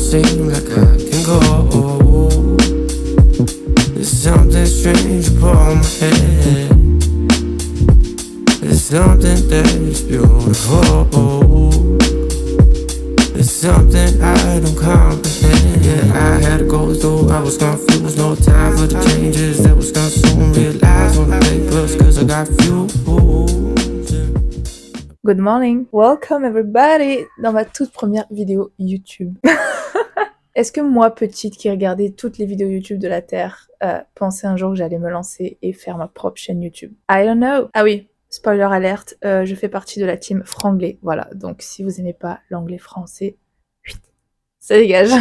seem like I can go. There's something strange upon my head. There's something that is beautiful. There's something I don't comprehend. Yeah, I had to go through, I was confused. No time for the changes that was consumed. Realize on the papers, cause I got few. Good morning, welcome everybody dans ma toute première vidéo YouTube. Est-ce que moi, petite qui regardais toutes les vidéos YouTube de la Terre, pensais un jour que j'allais me lancer et faire ma propre chaîne YouTube? I don't know. Ah oui, spoiler alert, je fais partie de la team franglais. Voilà, donc si vous aimez pas l'anglais français, ça dégage.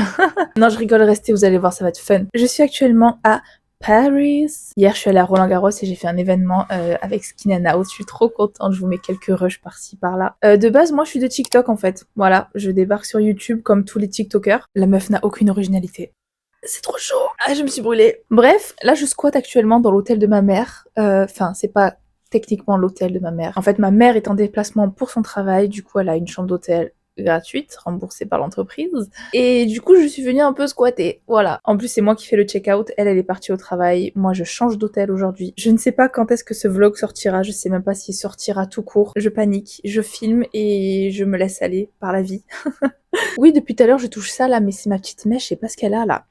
Non, je rigole, restez, vous allez voir, ça va être fun. Je suis actuellement à Paris. Hier, je suis allée à Roland-Garros et j'ai fait un événement avec Skin and Out. Je suis trop contente, je vous mets quelques rushs par-ci, par-là. De base, moi, je suis de TikTok, en fait. Voilà, je débarque sur YouTube comme tous les TikTokers. La meuf n'a aucune originalité. C'est trop chaud. Ah, je me suis brûlée. Bref, là, je squatte actuellement dans l'hôtel de ma mère. Enfin, c'est pas techniquement l'hôtel de ma mère. En fait, ma mère est en déplacement pour son travail. Du coup, elle a une chambre d'hôtel gratuite, remboursée par l'entreprise. Et du coup, je suis venue un peu squatter. Voilà. En plus, c'est moi qui fais le check-out. Elle est partie au travail. Moi, je change d'hôtel aujourd'hui. Je ne sais pas quand est-ce que ce vlog sortira. Je sais même pas s'il sortira tout court. Je panique. Je filme et je me laisse aller par la vie. Oui, depuis tout à l'heure, je touche ça là, mais c'est ma petite mèche. Je sais pas ce qu'elle a là.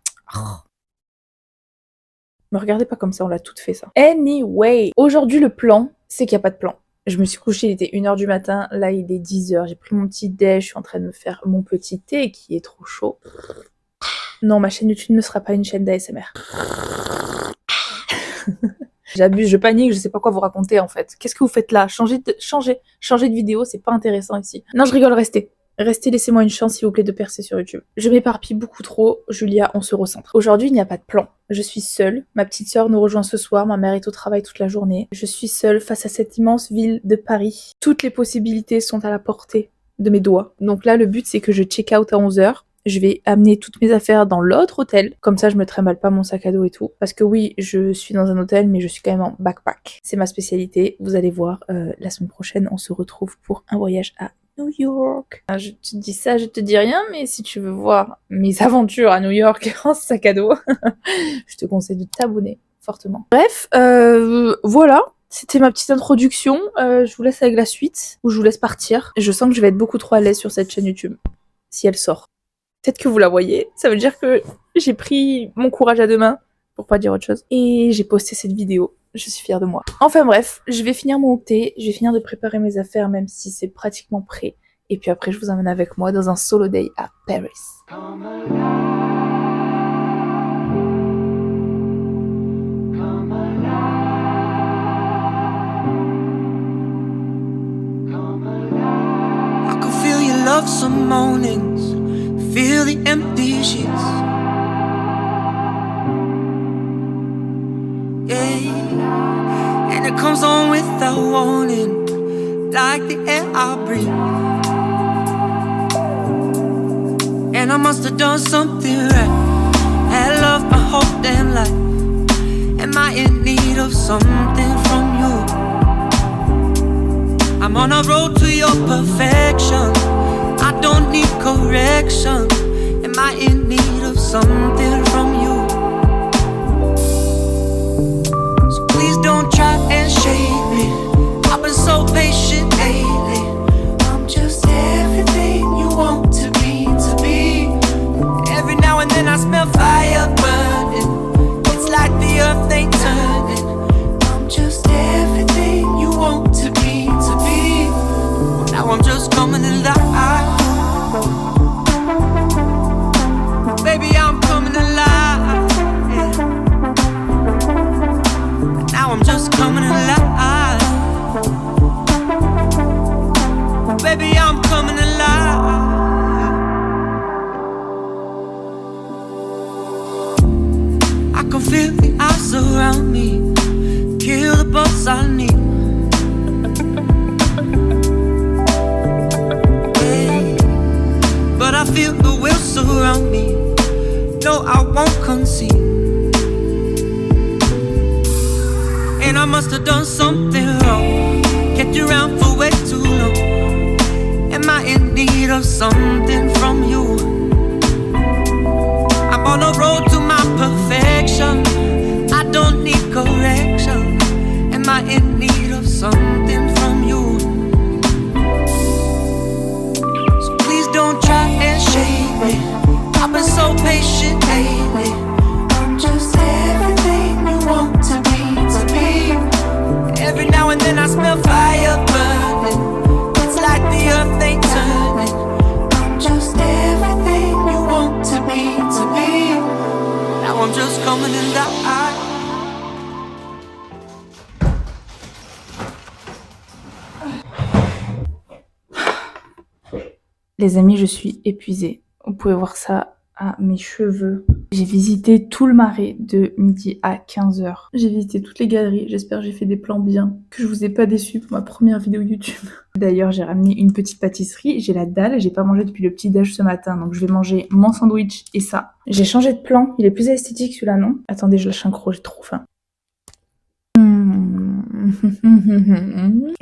Me regardez pas comme ça, on l'a toutes fait ça. Anyway, aujourd'hui, le plan, c'est qu'il n'y a pas de plan. Je me suis couchée, il était 1h du matin, là il est 10h, j'ai pris mon petit déj, je suis en train de me faire mon petit thé qui est trop chaud. Non, ma chaîne YouTube ne sera pas une chaîne d'ASMR. J'abuse, je panique, je sais pas quoi vous raconter en fait. Qu'est-ce que vous faites là? Changez de vidéo, c'est pas intéressant ici. Non, je rigole, restez. Restez, laissez-moi une chance s'il vous plaît de percer sur YouTube. Je m'éparpille beaucoup trop, Julia, on se recentre. Aujourd'hui, il n'y a pas de plan. Je suis seule, ma petite sœur nous rejoint ce soir, ma mère est au travail toute la journée. Je suis seule face à cette immense ville de Paris. Toutes les possibilités sont à la portée de mes doigts. Donc là, le but c'est que je check out à 11h. Je vais amener toutes mes affaires dans l'autre hôtel, comme ça je me trimballe pas mon sac à dos et tout. Parce que oui, je suis dans un hôtel, mais je suis quand même en backpack. C'est ma spécialité, vous allez voir, la semaine prochaine on se retrouve pour un voyage à New York. Je te dis ça, je te dis rien, mais si tu veux voir mes aventures à New York en sac à dos, je te conseille de t'abonner fortement. Bref, voilà. C'était ma petite introduction. Je vous laisse avec la suite, ou je vous laisse partir. Je sens que je vais être beaucoup trop à l'aise sur cette chaîne YouTube, si elle sort. Peut-être que vous la voyez. Ça veut dire que j'ai pris mon courage à deux mains, pour pas dire autre chose, et j'ai posté cette vidéo. Je suis fière de moi. Enfin bref, je vais finir mon thé, je vais finir de préparer mes affaires même si c'est pratiquement prêt. Et puis après, je vous emmène avec moi dans un solo day à Paris. I can feel your love some mornings, feel the empty sheets. And it comes on without warning, like the air I breathe. And I must have done something right, had love my whole damn life. Am I in need of something from you? I'm on a road to your perfection, I don't need correction. Am I in need of something from you? Don't try and shake me, I've been so patient lately. I'm just everything you want to be, to be. Every now and then I smell fire burning, it's like the earth ain't turning. I'm just everything you want to be, to be. Now I'm just coming alive. Baby, I'm coming alive. I'm just coming alive. Baby, I'm coming alive. I can feel the eyes around me, kill the buzz I need. Yeah. But I feel the will surround me, no, I won't concede. And I must have done something wrong, kept you around for way too long. Am I in need of something from you? moment in the eye. Les amis, je suis épuisée. Vous pouvez voir ça à mes cheveux. J'ai visité tout le Marais de midi à 15h. J'ai visité toutes les galeries. J'espère que j'ai fait des plans bien, que je vous ai pas déçus pour ma première vidéo YouTube. D'ailleurs, j'ai ramené une petite pâtisserie. J'ai la dalle. J'ai pas mangé depuis le petit déj ce matin, donc je vais manger mon sandwich et ça. J'ai changé de plan. Il est plus esthétique celui-là, non? Attendez, je lâche un croc. J'ai trop faim.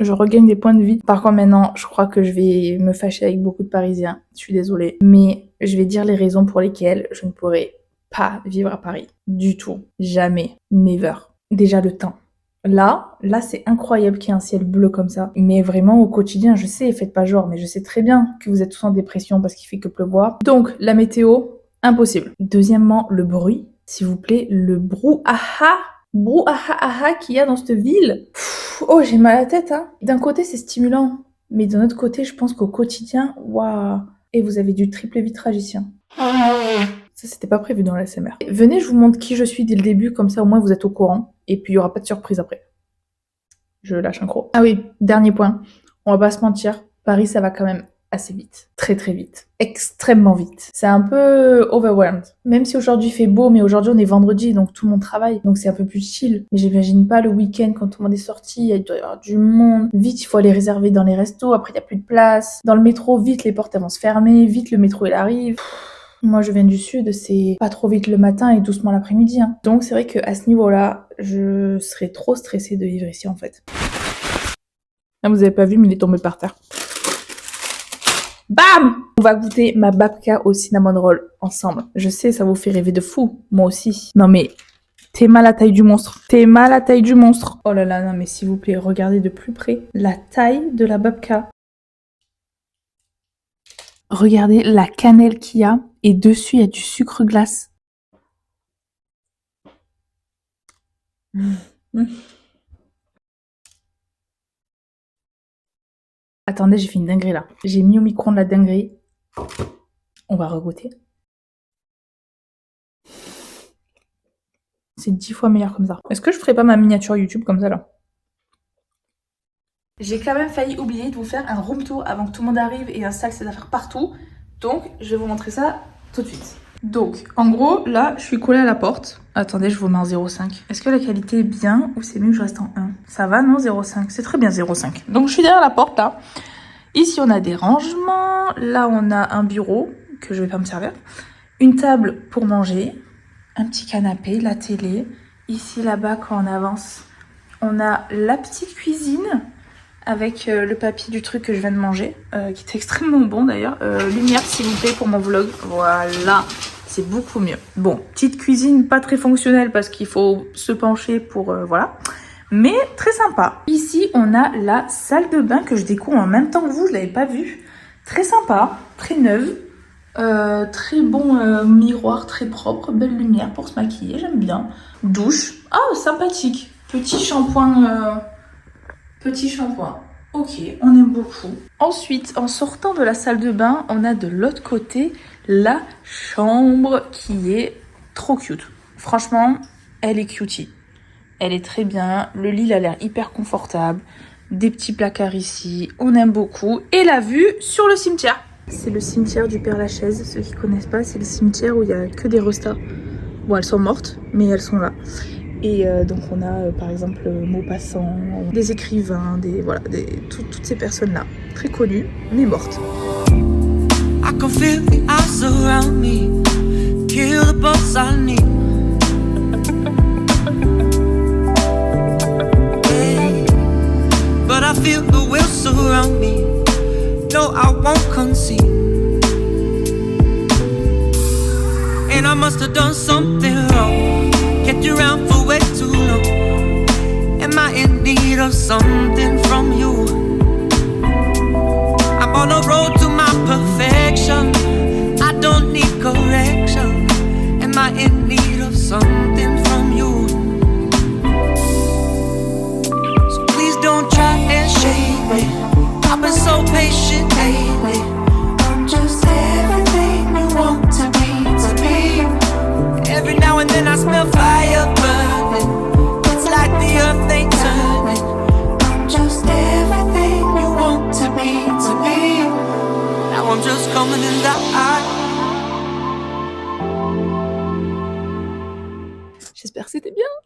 Je regagne des points de vie. Par contre, maintenant, je crois que je vais me fâcher avec beaucoup de Parisiens. Je suis désolée. Mais je vais dire les raisons pour lesquelles je ne pourrai pas vivre à Paris. Du tout. Jamais. Never. Déjà, le temps. Là, c'est incroyable qu'il y ait un ciel bleu comme ça. Mais vraiment, au quotidien, je sais, faites pas genre, mais je sais très bien que vous êtes tous en dépression parce qu'il fait que pleuvoir. Donc, la météo, impossible. Deuxièmement, le bruit. S'il vous plaît, le brouhaha qu'il y a dans cette ville. Oh, j'ai mal à la tête, hein. D'un côté, c'est stimulant. Mais d'un autre côté, je pense qu'au quotidien, waouh. Et vous avez du triple vitrage ici. Ça, c'était pas prévu dans l'ASMR. Venez, je vous montre qui je suis dès le début, comme ça au moins vous êtes au courant. Et puis il y aura pas de surprise après. Je lâche un croc. Ah oui, dernier point. On va pas se mentir, Paris, ça va quand même assez vite. Très très vite. Extrêmement vite. C'est un peu overwhelmed. Même si aujourd'hui il fait beau, mais aujourd'hui on est vendredi, donc tout le monde travaille. Donc c'est un peu plus chill. Mais j'imagine pas le week-end quand tout le monde est sorti, il doit y avoir du monde. Vite, il faut aller réserver dans les restos, après il y a plus de place. Dans le métro, vite, les portes elles vont se fermer. Vite, le métro il arrive. Moi je viens du sud, c'est pas trop vite le matin et doucement l'après-midi. Hein. Donc c'est vrai qu'à ce niveau-là, je serais trop stressée de vivre ici en fait. Là, vous avez pas vu, mais il est tombé par terre. Bam! On va goûter ma babka au cinnamon roll ensemble. Je sais, ça vous fait rêver de fou. Moi aussi. Non mais, t'es mal à la taille du monstre. T'es mal à la taille du monstre. Oh là là, non mais s'il vous plaît, regardez de plus près la taille de la babka. Regardez la cannelle qu'il y a. Et dessus, il y a du sucre glace. Attendez, j'ai fait une dinguerie là. J'ai mis au micro-ondes la dinguerie. On va regoûter. C'est 10 fois meilleur comme ça. Est-ce que je ferais pas ma miniature YouTube comme ça là? J'ai quand même failli oublier de vous faire un room tour avant que tout le monde arrive et installe ses affaires partout. Donc, je vais vous montrer ça tout de suite. Donc, en gros, là, je suis collée à la porte. Attendez, je vous mets en 0,5. Est-ce que la qualité est bien ou c'est mieux que je reste en 1? Ça va, non? 0,5. C'est très bien, 0,5. Donc, je suis derrière la porte, là. Ici, on a des rangements. Là, on a un bureau que je vais pas me servir. Une table pour manger. Un petit canapé, la télé. Ici, là-bas, quand on avance, on a la petite cuisine avec le papier du truc que je viens de manger, qui est extrêmement bon d'ailleurs. Lumière, s'il vous plaît, pour mon vlog. Voilà. C'est beaucoup mieux. Bon, petite cuisine pas très fonctionnelle parce qu'il faut se pencher pour... voilà. Mais très sympa. Ici, on a la salle de bain que je découvre en même temps que vous. Je l'avais pas vue. Très sympa, très neuve. Très bon miroir, très propre. Belle lumière pour se maquiller, j'aime bien. Douche. Ah, sympathique. Petit shampoing. Petit shampoing. Ok, on aime beaucoup. Ensuite, en sortant de la salle de bain, on a de l'autre côté la chambre qui est trop cute. Franchement, elle est cutie. Elle est très bien. Le lit, il a l'air hyper confortable. Des petits placards ici. On aime beaucoup. Et la vue sur le cimetière. C'est le cimetière du Père-Lachaise. Ceux qui connaissent pas, c'est le cimetière où il n'y a que des restas. Bon, elles sont mortes, mais elles sont là. Et donc on a par exemple Maupassant, des écrivains, toutes ces personnes-là, très connues, mais mortes. I can feel the ice around me, kill the buzz I need. Yeah. But I feel the will surround me, no I won't concede. And I must have done something wrong, kept you around for way too long. Am I in need of something from you? I'm on the road to my perfection, I don't need correction. Am I in need of something from you? So please don't try and shake me, I've been so patient lately. I'm just everything you want to be, to be. Every now and then I smell fire. sky. J'espère que c'était bien.